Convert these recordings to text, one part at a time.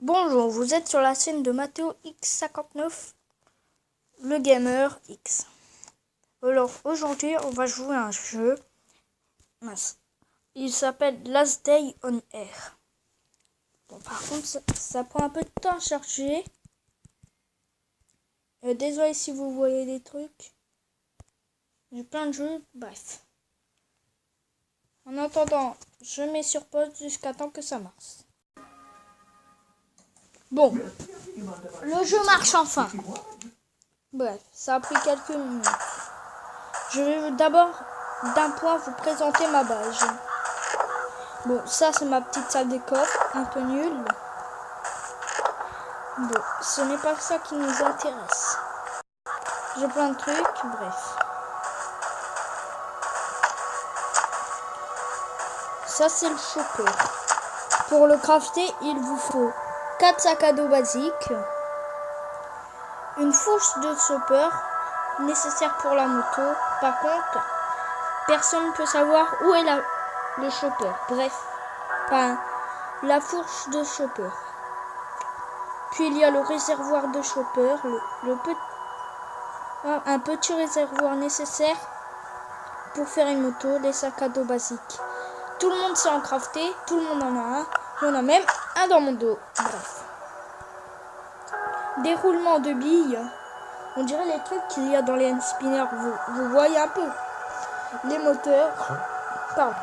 Bonjour, vous êtes sur la chaîne de Mathéo X59, le gamer X. Alors aujourd'hui on va jouer à un jeu. Il s'appelle Last Day on Air. Bon, par contre ça prend un peu de temps à charger. Désolé si vous voyez des trucs. J'ai plein de jeux, bref. En attendant, je mets sur pause jusqu'à temps que ça marche. Bon, le jeu marche enfin. Bref, ça a pris quelques minutes. Je vais d'abord d'un point vous présenter ma base. Bon, ça c'est ma petite salle des coffres, un peu nulle. Bon, ce n'est pas ça qui nous intéresse. J'ai plein de trucs, bref. Ça c'est le chopper. Pour le crafter, il vous faut 4 sacs à dos basiques, une fourche de chopper nécessaire pour la moto. Par contre, personne ne peut savoir où est le chopper. Bref, la fourche de chopper. Puis il y a le réservoir de chopper, un petit réservoir nécessaire pour faire une moto, des sacs à dos basiques. Tout le monde sait en crafter, tout le monde en a un. J'en ai même un dans mon dos. Bref. Déroulement de billes. On dirait les trucs qu'il y a dans les hand spinners. Vous voyez un peu. Les moteurs. Pardon.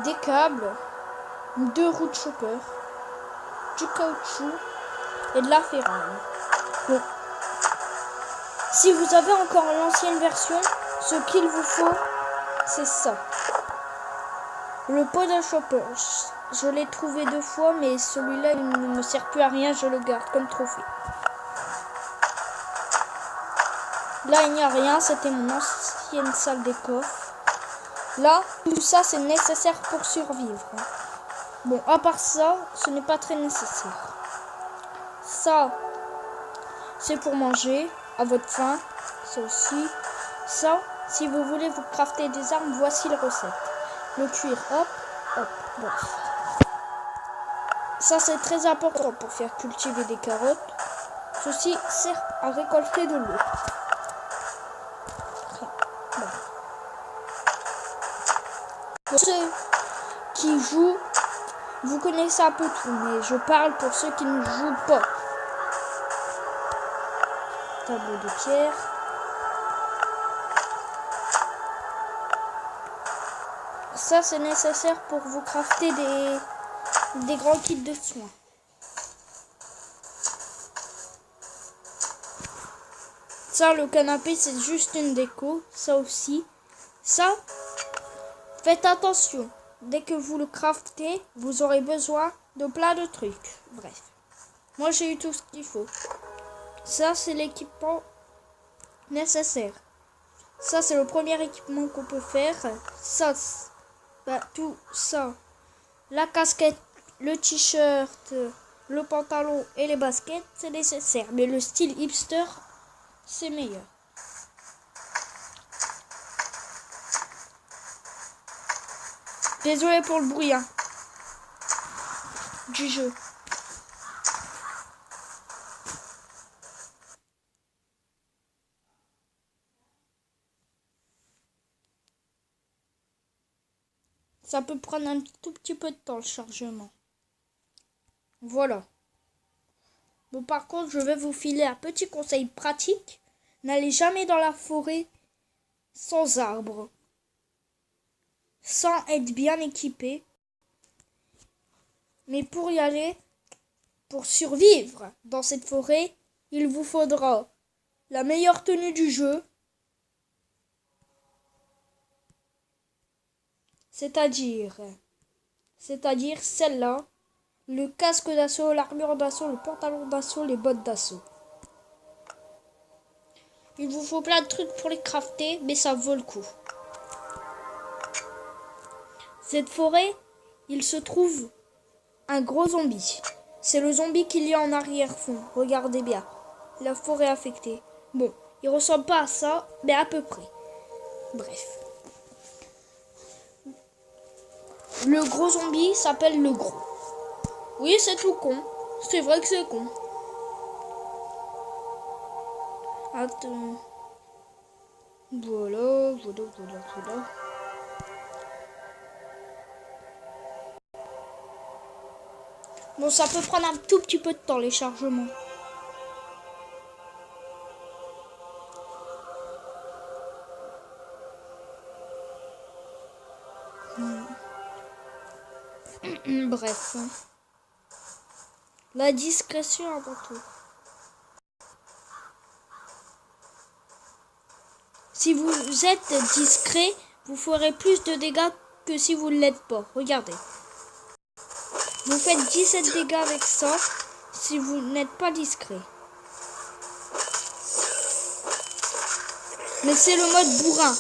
Des câbles. 2 roues de chopper. Du caoutchouc. Et de la ferraille. Bon. Si vous avez encore l'ancienne version, ce qu'il vous faut, c'est ça. Le pot de chopper. Je l'ai trouvé 2 fois, mais celui-là, il ne me sert plus à rien. Je le garde comme trophée. Là, il n'y a rien. C'était mon ancienne salle des coffres. Là, tout ça, c'est nécessaire pour survivre. Bon, à part ça, ce n'est pas très nécessaire. Ça, c'est pour manger à votre faim. Ça aussi. Ça, si vous voulez vous crafter des armes, voici les recettes. Le cuir, hop, hop, bref. Ça, c'est très important pour faire cultiver des carottes. Ceci sert à récolter de l'eau. Bon. Pour ceux qui jouent, vous connaissez un peu tout, mais je parle pour ceux qui ne jouent pas. Tableau de pierre. Ça, c'est nécessaire pour vous crafter des grands kits de soins. Ça, le canapé, c'est juste une déco. Ça aussi. Ça, faites attention. Dès que vous le craftez, vous aurez besoin de plein de trucs. Bref. Moi, j'ai eu tout ce qu'il faut. Ça, c'est l'équipement nécessaire. Ça, c'est le premier équipement qu'on peut faire. Ça, tout ça. La casquette, le t-shirt, le pantalon et les baskets, c'est nécessaire. Mais le style hipster, c'est meilleur. Désolé pour le bruit du jeu. Ça peut prendre un tout petit peu de temps le chargement. Voilà. Bon, par contre, je vais vous filer un petit conseil pratique. N'allez jamais dans la forêt sans arbres, sans être bien équipé. Mais pour y aller, pour survivre dans cette forêt, il vous faudra la meilleure tenue du jeu, c'est-à-dire celle-là, le casque d'assaut, l'armure d'assaut, le pantalon d'assaut, les bottes d'assaut. Il vous faut plein de trucs pour les crafter, mais ça vaut le coup. Cette forêt, il se trouve un gros zombie. C'est le zombie qu'il y a en arrière-fond. Regardez bien. La forêt affectée. Bon, il ressemble pas à ça, mais à peu près. Bref. Le gros zombie s'appelle le gros. Oui, c'est tout con. C'est vrai que c'est con. Attends. Voilà. Bon, ça peut prendre un tout petit peu de temps, les chargements. Bref. La discrétion avant tout. Si vous êtes discret, vous ferez plus de dégâts que si vous ne l'êtes pas. Regardez. Vous faites 17 dégâts avec ça si vous n'êtes pas discret. Mais c'est le mode bourrin.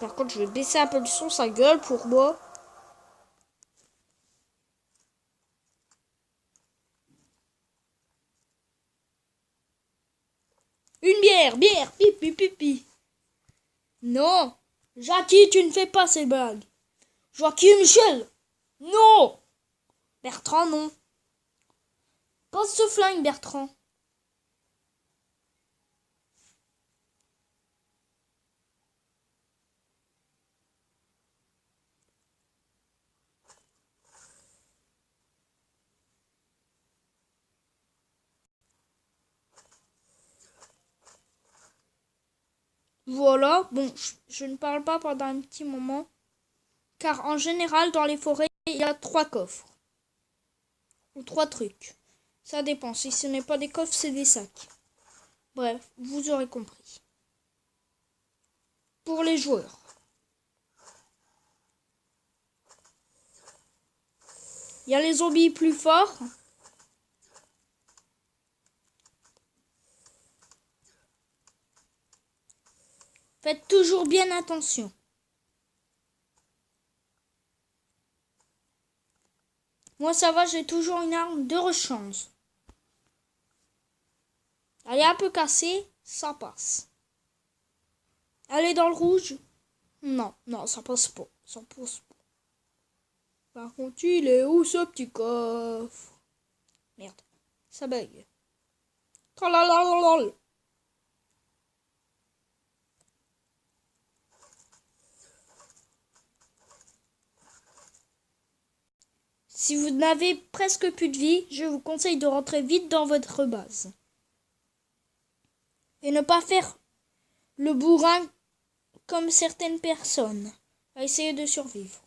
Par contre, je vais baisser un peu le son, ça gueule pour moi. Une bière, pipi, pipi. Non, Jackie, tu ne fais pas ces blagues. Joachim Michel, non. Bertrand, non. Pose ce flingue, Bertrand. Voilà, bon, je ne parle pas pendant un petit moment. Car en général, dans les forêts, il y a 3 coffres. Ou 3 trucs. Ça dépend. Si ce n'est pas des coffres, c'est des sacs. Bref, vous aurez compris. Pour les joueurs. Il y a les zombies plus forts. Faites toujours bien attention. Moi ça va, j'ai toujours une arme de rechange. Elle est un peu cassée, ça passe. Elle est dans le rouge? Non, ça passe pas. Ça passe pas. Par contre, il est où ce petit coffre? Merde, ça bug. Tralalalala. Si vous n'avez presque plus de vie, je vous conseille de rentrer vite dans votre base. Et ne pas faire le bourrin comme certaines personnes à essayer de survivre.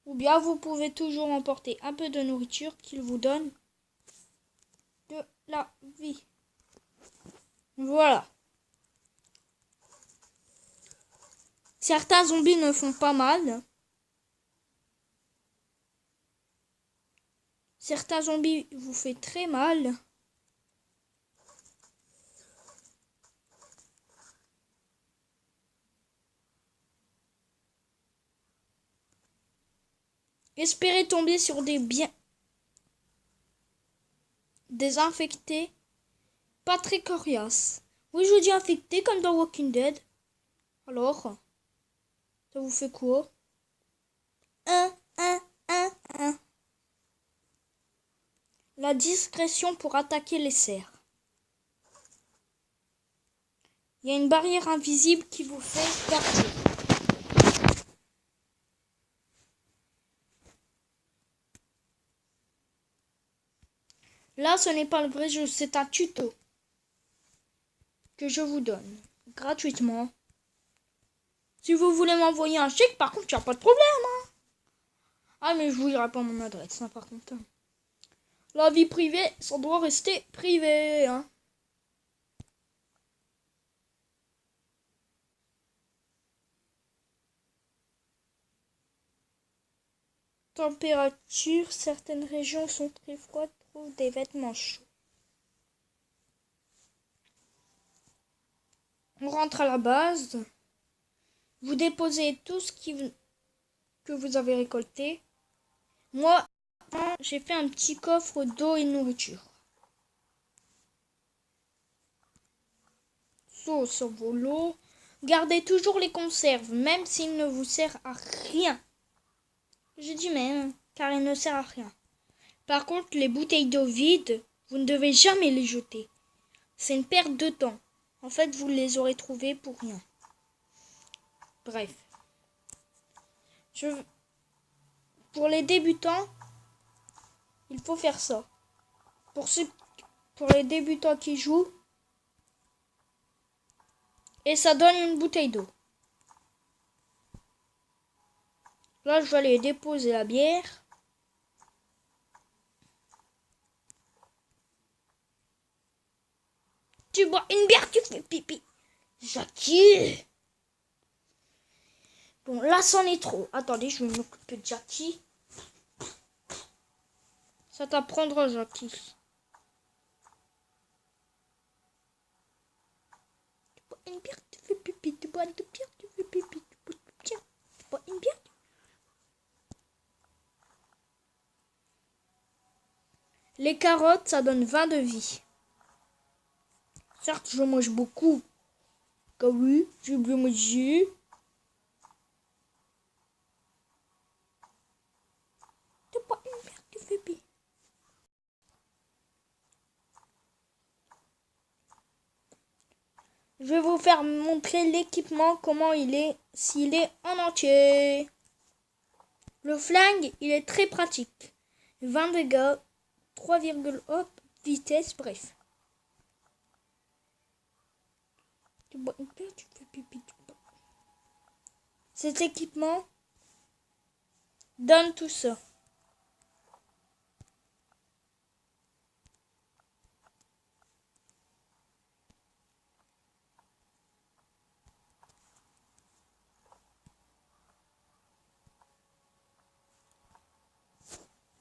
Ou bien vous pouvez toujours emporter un peu de nourriture qu'il vous donne de la vie. Voilà. Certains zombies ne font pas mal. Certains zombies vous font très mal. Espérez tomber sur des infectés pas très coriaces. Oui, je dis infectés comme dans Walking Dead. Alors, ça vous fait quoi? La discrétion pour attaquer les cerfs. Il y a une barrière invisible qui vous fait partir. Là, ce n'est pas le vrai jeu, c'est un tuto que je vous donne gratuitement. Si vous voulez m'envoyer un chèque, par contre, il n'y a pas de problème. Hein. Ah, mais je vous dirai pas mon adresse, hein, par contre. La vie privée, ça doit rester privé. Hein. Température, certaines régions sont très froides, trouvent des vêtements chauds. On rentre à la base. Vous déposez tout ce que vous avez récolté. Moi, j'ai fait un petit coffre d'eau et de nourriture. Sauce au volo. Gardez toujours les conserves, même s'ils ne vous servent à rien. J'ai dit même. car il ne sert à rien. Par contre, les bouteilles d'eau vides, vous ne devez jamais les jeter. C'est une perte de temps. En fait, vous les aurez trouvées pour rien. Bref. Pour les débutants, il faut faire ça. Pour les débutants qui jouent, et ça donne une bouteille d'eau. Là, je vais aller déposer la bière. Tu bois une bière, tu fais pipi. Jackie. Bon, là, c'en est trop. Attendez, je vais m'occuper de Jackie. Ça t'apprendra, Jackie. Tu bois une bière, tu fais pipi. Tu bois deux bières, tu fais pipi. Tu bois une bière. Les carottes, ça donne 20 de vie. Certes, je mange beaucoup. Comme oui, j'ai bien mangé. Tu bois une bière, tu fais pipi. Je vais vous faire montrer l'équipement, comment il est, s'il est en entier. Le flingue, il est très pratique. 20 dégâts, 3, hop, vitesse, bref. Tu bois une bière, tu fais pipi. Cet équipement donne tout ça.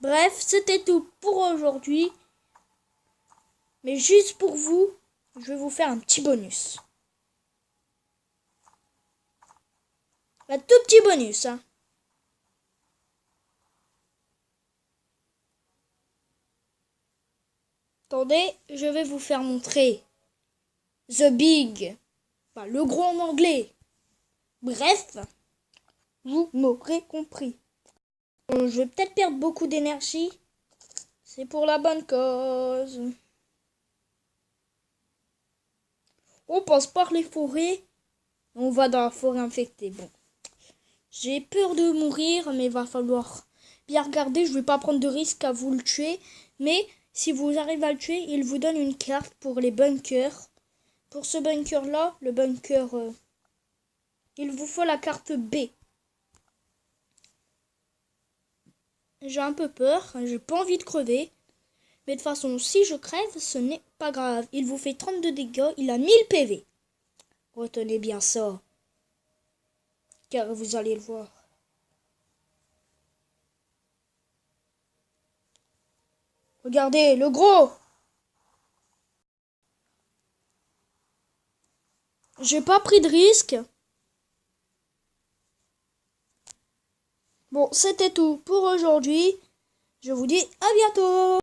Bref, c'était tout pour aujourd'hui. Mais juste pour vous, je vais vous faire un petit bonus. Un tout petit bonus, hein. Attendez, je vais vous faire montrer. The Big. Enfin, le gros en anglais. Bref, vous m'aurez compris. Je vais peut-être perdre beaucoup d'énergie. C'est pour la bonne cause. On passe par les forêts. On va dans la forêt infectée. Bon. J'ai peur de mourir, mais il va falloir bien regarder. Je ne vais pas prendre de risque à vous le tuer. Mais si vous arrivez à le tuer, il vous donne une carte pour les bunkers. Pour ce bunker-là, le bunker, il vous faut la carte B. J'ai un peu peur, j'ai pas envie de crever. Mais de toute façon, si je crève, ce n'est pas grave. Il vous fait 32 dégâts, il a 1000 PV. Retenez bien ça. Car vous allez le voir. Regardez, le gros. J'ai pas pris de risque. Bon, c'était tout pour aujourd'hui. Je vous dis à bientôt.